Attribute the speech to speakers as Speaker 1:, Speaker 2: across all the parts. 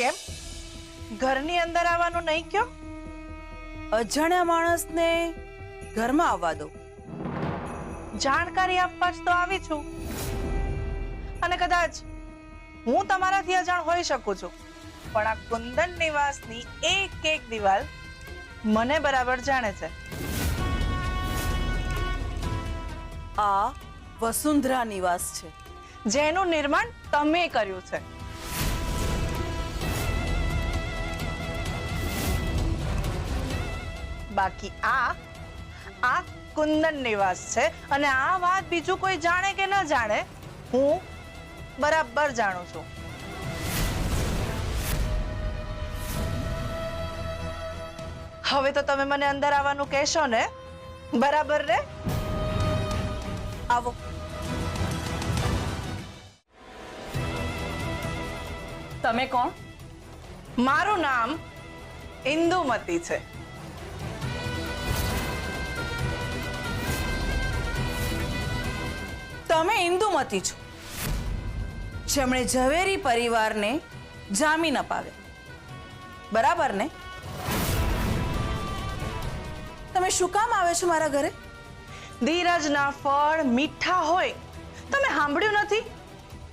Speaker 1: કેમ ઘરની અંદર આવવાનું નહીં કયો?
Speaker 2: અજાણ્યા માણસને ઘરમાં આવવા દો.
Speaker 1: જાણકારી આપવા જ તો આવી છું. અને કદાચ હું તમારાથી અજાણ હોઈ શકું છું, પણ આ કુંદન નિવાસની એક એક દિવાલ મને બરાબર જાણે છે.
Speaker 2: આ વસુંધરા નિવાસ છે,
Speaker 1: જેનું નિર્માણ તમે કર્યું છે. બાકી આ કુંદન નિવાસ છે, અને આ વાત બીજું કોઈ જાણે કે ન જાણે, હું બરાબર જાણું છું. હવે તો તમે મને અંદર આવવાનું કહેશો ને, બરાબર ને?
Speaker 2: આવો. તમે કોણ?
Speaker 1: મારું નામ ઇન્દુમતી છે.
Speaker 2: તમે ઇન્દુમતી છો, જેમણે ઝવેરી પરિવારને જામીન અપાવ્યા, બરાબર ને? તમે શું કામ આવે છો મારા ઘરે?
Speaker 1: ધીરજના ફળ મીઠા હોય. તમે સાંભળ્યું નથી?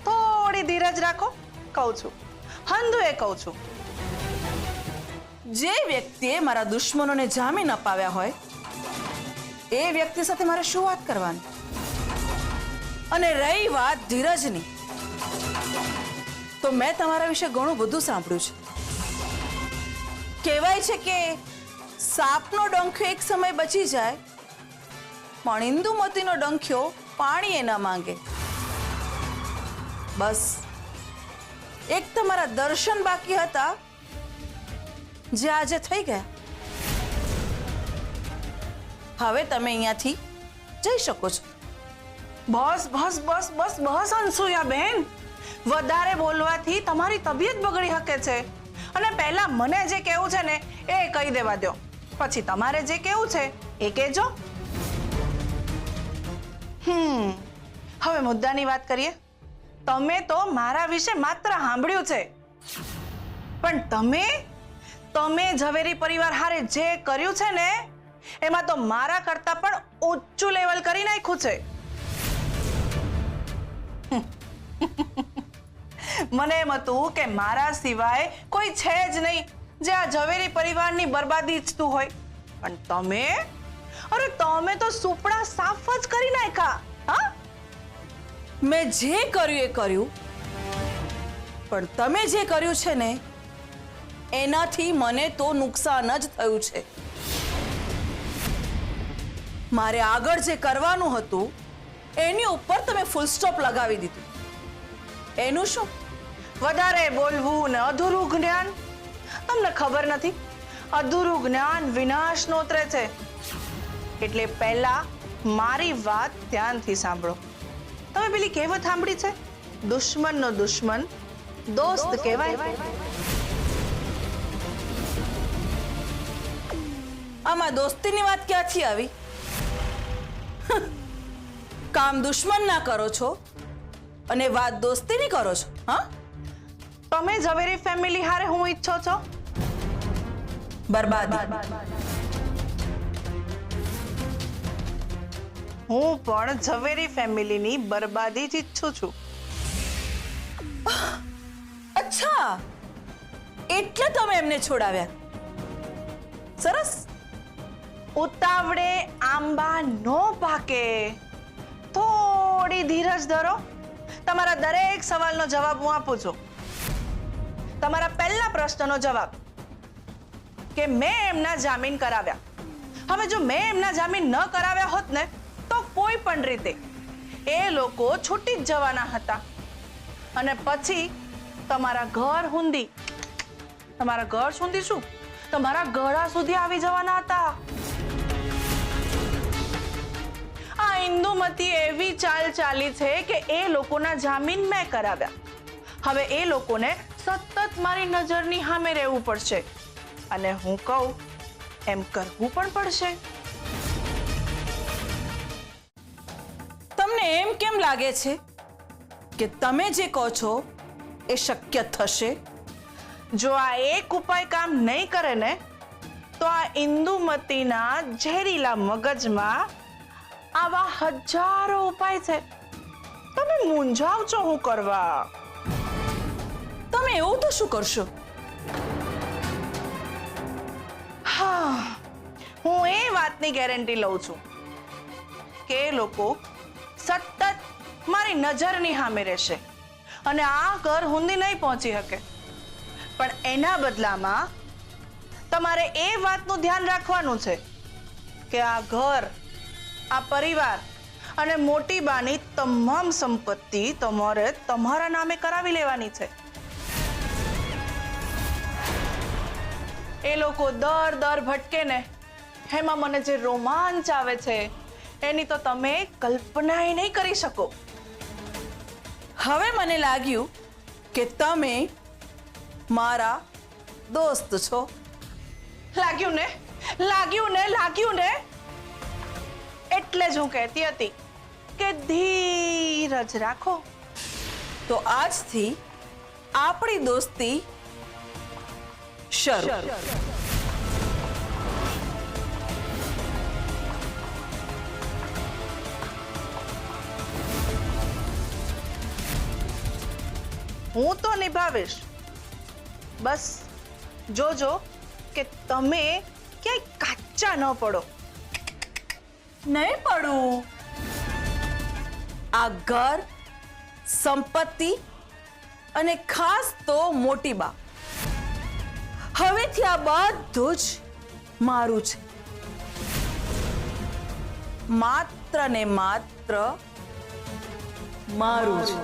Speaker 1: થોડી ધીરજ રાખો, કહું છું. હંધુએ કહું છું.
Speaker 2: જે વ્યક્તિએ મારા દુશ્મનોને જામીન અપાવ્યા હોય એ વ્યક્તિ સાથે મારે શું વાત કરવાની? અને રહી વાત ધીરજની, તો મેં તમારા વિશે ઘણું બધું સાંભળ્યું છે. કહેવાય છે કે સાપનો ડંખ્યો એક સમય બચી જાય, પણ ઇન્દુમતીનો ડંખ્યો પાણી એ ન માંગે. બસ એક તમારા દર્શન બાકી હતા, જે આજે થઈ ગયા. હવે તમે અહીંયાથી જઈ શકો છો.
Speaker 1: બસ બસ બસ બસ બસ અનસુયા બેન, વધારે બોલવાથી તમારી તબિયત બગડી શકે છે. અને પહેલા મને જે કહેવું છે ને એ કહી દેવા દો, પછી તમારે જે કહેવું છે એ કહેજો. હવે મુદ્દાની વાત કરીએ. તમે તો મારા વિશે માત્ર સાંભળ્યું છે, પણ તમે ઝવેરી પરિવાર હારે જે કર્યું છે ને, એમાં તો મારા કરતા પણ ઊંચું લેવલ કરી નાખ્યું છે. મને એમ હતું કે મારા સિવાય કોઈ છે જ નહીં જે આ ઝવેરી પરિવારની બરબાદી ઈચ્છતું હોય, પણ તમે તો સુપડા સાફ જ કરી નાખ્યા. હા,
Speaker 2: મેં જે કર્યું એ કર્યું, પણ તમે જે કર્યું છે ને એનાથી મને તો નુકસાન જ થયું છે. મારે આગળ જે કરવાનું હતું એની ઉપર તમે ફૂલ સ્ટોપ લગાવી દીધું. એનું શું?
Speaker 1: વધારે બોલવું ને અધૂરું જ્ઞાન. તમને ખબર નથી, અધૂરું જ્ઞાન વિનાશ નોતરે છે. એટલે પહેલા મારી વાત ધ્યાનથી સાંભળો. તમે પેલી કહેવત સાંભળી છે, દુશ્મનનો દુશ્મન દોસ્ત કહેવાય.
Speaker 2: આમાં દોસ્તીની વાત ક્યાંથી આવી? કામ દુશ્મન ના કરો છો અને વાત દોસ્તીની કરો છો. હા,
Speaker 1: તમે ઝવેરી ફેમિલી હારે હું ઈચ્છો છો?
Speaker 2: બરબાદી.
Speaker 1: હું પણ ઝવેરી ફેમિલીની બરબાદી જ ઈચ્છું છું.
Speaker 2: અચ્છા, એટલે તમે એમને છોડાવ્યા. સરસ.
Speaker 1: ઉતાવળે આંબા નો પાકે. થોડી ધીરજ ધરો. તમારા દરેક સવાલનો જવાબ હું આપું છું. તમારા પહેલા પ્રશ્નનો જવાબ કે મેં એમના જામીન કરાવ્યા. હવે જો મેં એમના જામીન ન કરાવ્યા હોત ને તો કોઈ પણ રીતે એ લોકો છૂટી જ જવાના હતા, અને પછી તમારા ઘર સુધી શું, તમારા ગળા સુધી આવી જવાના હતા. આ ઇન્દુમતી એવી ચાલ ચાલી છે કે એ લોકોના જામીન મેં કરાવ્યા. હવે એ લોકોને સતત મારી નજરની સામે રહેવું પડશે, અને હું કહું એમ કરવું પણ પડશે.
Speaker 2: તમને એમ કેમ લાગે છે કે તમે જે કહો છો એ શક્ય થશે?
Speaker 1: જો આ એક ઉપાય કામ નહીં કરે ને તો આ ઇન્દુમતીના ઝેરીલા મગજમાં આવા હજારો ઉપાય છે. તમે મૂંઝાવ છો હું કરવા?
Speaker 2: તમે એવું તો શું કરશો?
Speaker 1: હા, હું એ વાતની ગેરંટી લઉં છું કે એ લોકો સતત મારી નજરની સામે રહેશે અને આ ઘર હુંદી નહીં પહોંચી શકે. પણ એના બદલામાં તમારે એ વાતનું ધ્યાન રાખવાનું છે કે આ ઘર, આ પરિવાર અને મોટી બાની તમામ સંપત્તિ તમારે તમારા નામે કરાવી લેવાની છે. એ લોકો દર ભટકે ને એમાં મને જે રોમાંચ આવે છે એની તો તમે કલ્પનાય નહીં કરી શકો.
Speaker 2: હવે મને લાગ્યું કે તમે મારા દોસ્ત છો.
Speaker 1: લાગ્યું ને? એટલે જ હું કહેતી હતી કે ધીરજ રાખો.
Speaker 2: તો આજથી આપણી દોસ્તી શરૂ.
Speaker 1: હું તો નિભાવીશ. બસ જોજો કે તમે ક્યાંય કાચા ન પડો.
Speaker 2: નહીં પડું. આ ઘર, સંપત્તિ અને ખાસ તો મોટી બા, હવેથી આ બધું જ મારું છે. માત્ર ને માત્ર મારું છે.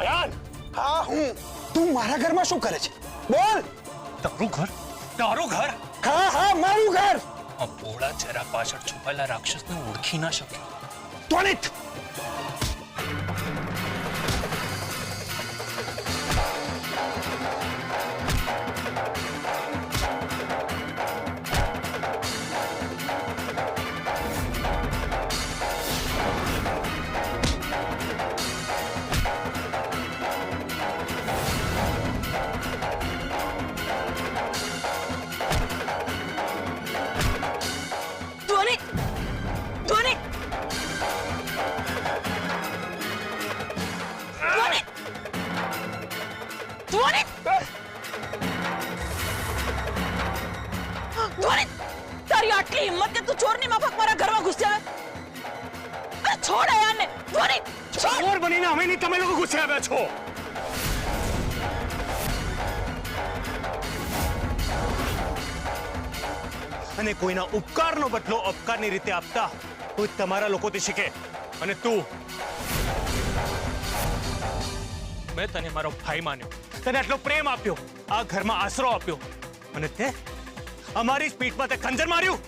Speaker 3: અયાન,
Speaker 4: હા હું. તું મારા ઘરમાં શું કરે છે? બોલ.
Speaker 3: તારું ઘર? તારું ઘર?
Speaker 4: હા હા મારું ઘર.
Speaker 3: આ ભોળા ચહેરા પાછળ છુપાયેલા રાક્ષસને ઓળખી ના શક્યો.
Speaker 4: ત્વરિત
Speaker 2: આટલી હિંમત કે તું ચોરની માફક મારા ઘરમાં ઘૂસી આવે? અરે છોડ આ યારને, ધ્વનિ છોડ.
Speaker 3: ચોર બનીને અમે નહીં, તમે લોકો ગુસ્સે આવ્યા છો. અને કોઈના ઉપકારનો બદલો અપકારની રીતે આપતા કોઈ તમારા લોકોથી શીખે. અને તું, મેં તને મારો ભાઈ માન્યો, તને આટલો પ્રેમ આપ્યો, આ ઘરમાં આશરો આપ્યો, અને તે અમારી જ પીઠમાં તે ખંજર માર્યું.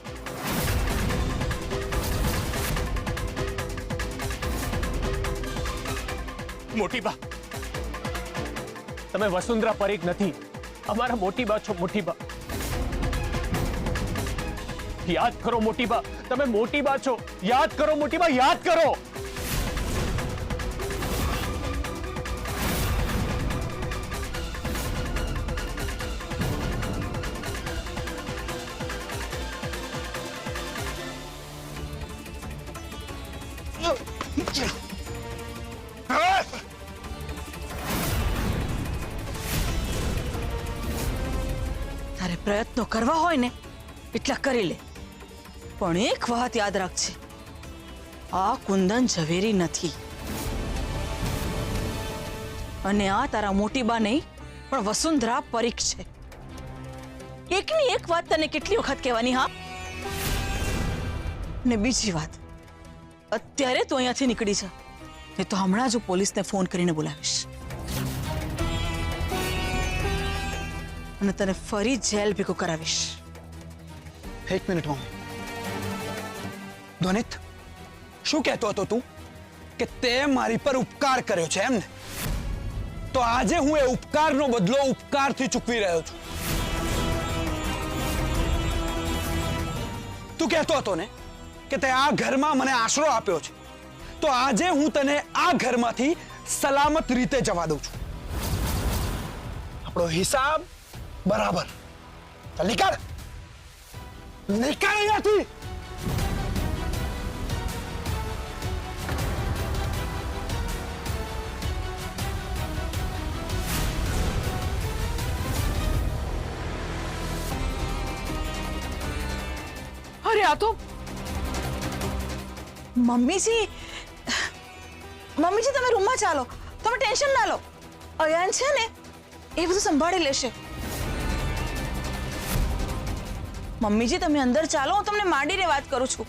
Speaker 3: મોટી બા, તમે વસુંધરા પરીખ નથી, અમારા મોટી બા છો. મોટી બા, યાદ કરો મોટી બા, તમે મોટી બા છો. યાદ કરો મોટી બા, યાદ કરો.
Speaker 2: તારે પ્રયત્નો કરવા હોય ને એટલા કરી લે, પણ એક વાત યાદ રાખજે, આ કુંદન ઝવેરી નથી, અને આ તારા મોટી બા નહીં પણ વસુંધરા પરીખ છે. એકની એક વાત તને કેટલી વખત કહેવાની? હા, ને બીજી વાત, અત્યારે તું અહીંયાથી નીકળી જા, ને તો હમણાં જ હું પોલીસને ફોન કરીને બોલાવીશ અને તને ફરી જેલ ભેગો કરાવીશ.
Speaker 4: એક મિનિટ મમ્મી. ધ્વનિત, શું કહેતો હતો તું કે તે મારી પર ઉપકાર કર્યો છે, એમ ને? તો આજે હું એ ઉપકારનો બદલો ઉપકારથી ચૂકવી રહ્યો છું. તું કહેતો હતો ને કે તે આ ઘરમાં મને આશરો આપ્યો છે, તો આજે હું તને આ ઘરમાંથી સલામત રીતે જવા દઉં છું. આપણો હિસાબ બરાબર. ચાલ નીકળ, નીકળ અહીંયાથી.
Speaker 2: અરે આ તો મમ્મીજી, મમ્મીજી તમે રૂમમાં ચાલો, તમે ટેન્શન ના લો, અયાન છે ને એ બધું સંભાળી લેશે. મમ્મીજી તમે અંદર ચાલો, હું તમને માંડીને વાત કરું છું.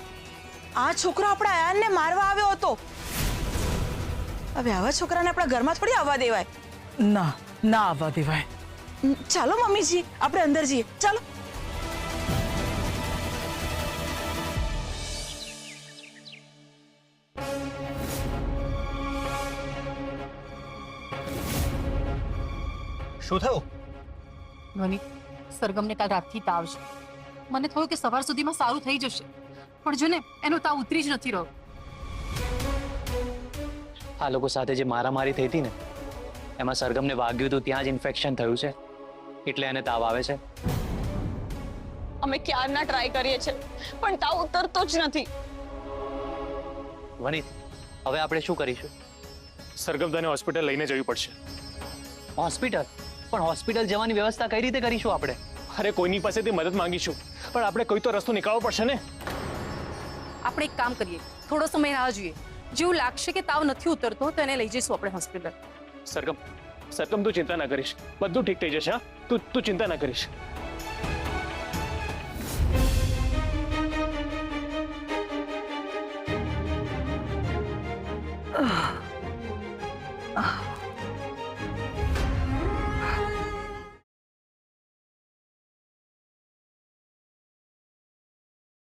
Speaker 2: આ છોકરો આપણા અયાનને મારવા આવ્યો હતો. હવે આવા છોકરાને આપણા ઘરમાં થોડી આવવા દેવાય.
Speaker 5: ના, ના આવવા દેવાય.
Speaker 2: ચાલો મમ્મીજી, આપણે અંદર જઈએ, ચાલો.
Speaker 3: શું થયું?
Speaker 6: ધ્વનિ, સરગમને કાલ રાતથી તાવ છે. મને થયું કે સવાર સુધીમાં સારું થઈ જશે, પણ જો ને એનો તાવ ઉતરી જ નથી રહ્યો.
Speaker 7: આ લોકો સાથે જે મારામારી થઈ હતી ને, એમાં સરગમને વાગ્યું હતું, ત્યાં જ ઇન્ફેક્શન થયું છે, એટલે એને તાવ આવે છે.
Speaker 8: અમે ક્યારના ટ્રાય કરીએ છીએ પણ તાવ ઉતરતો જ નથી.
Speaker 7: વનિત, હવે આપણે શું કરીશું?
Speaker 3: સરગમ તને હોસ્પિટલ લઈને જવી પડશે.
Speaker 7: હોસ્પિટલ? પણ હોસ્પિટલ જવાની વ્યવસ્થા કઈ રીતે કરીશું આપણે?
Speaker 3: અરે કોઈની પાસેથી મદદ માંગીશું, પણ આપણે કોઈ તો રસ્તો નીકાળવો પડશે ને.
Speaker 6: આપણે એક કામ કરીએ, થોડો સમય રાહ જોઈએ. જેવું લાગશે કે તાવ નથી ઉતરતો તો એને લઈ જઈશું આપણે હોસ્પિટલ.
Speaker 3: સરગમ, તું ચિંતા ના કરીશ, બધું ઠીક થઈ જશે. હા, તું ચિંતા ના કરીશ.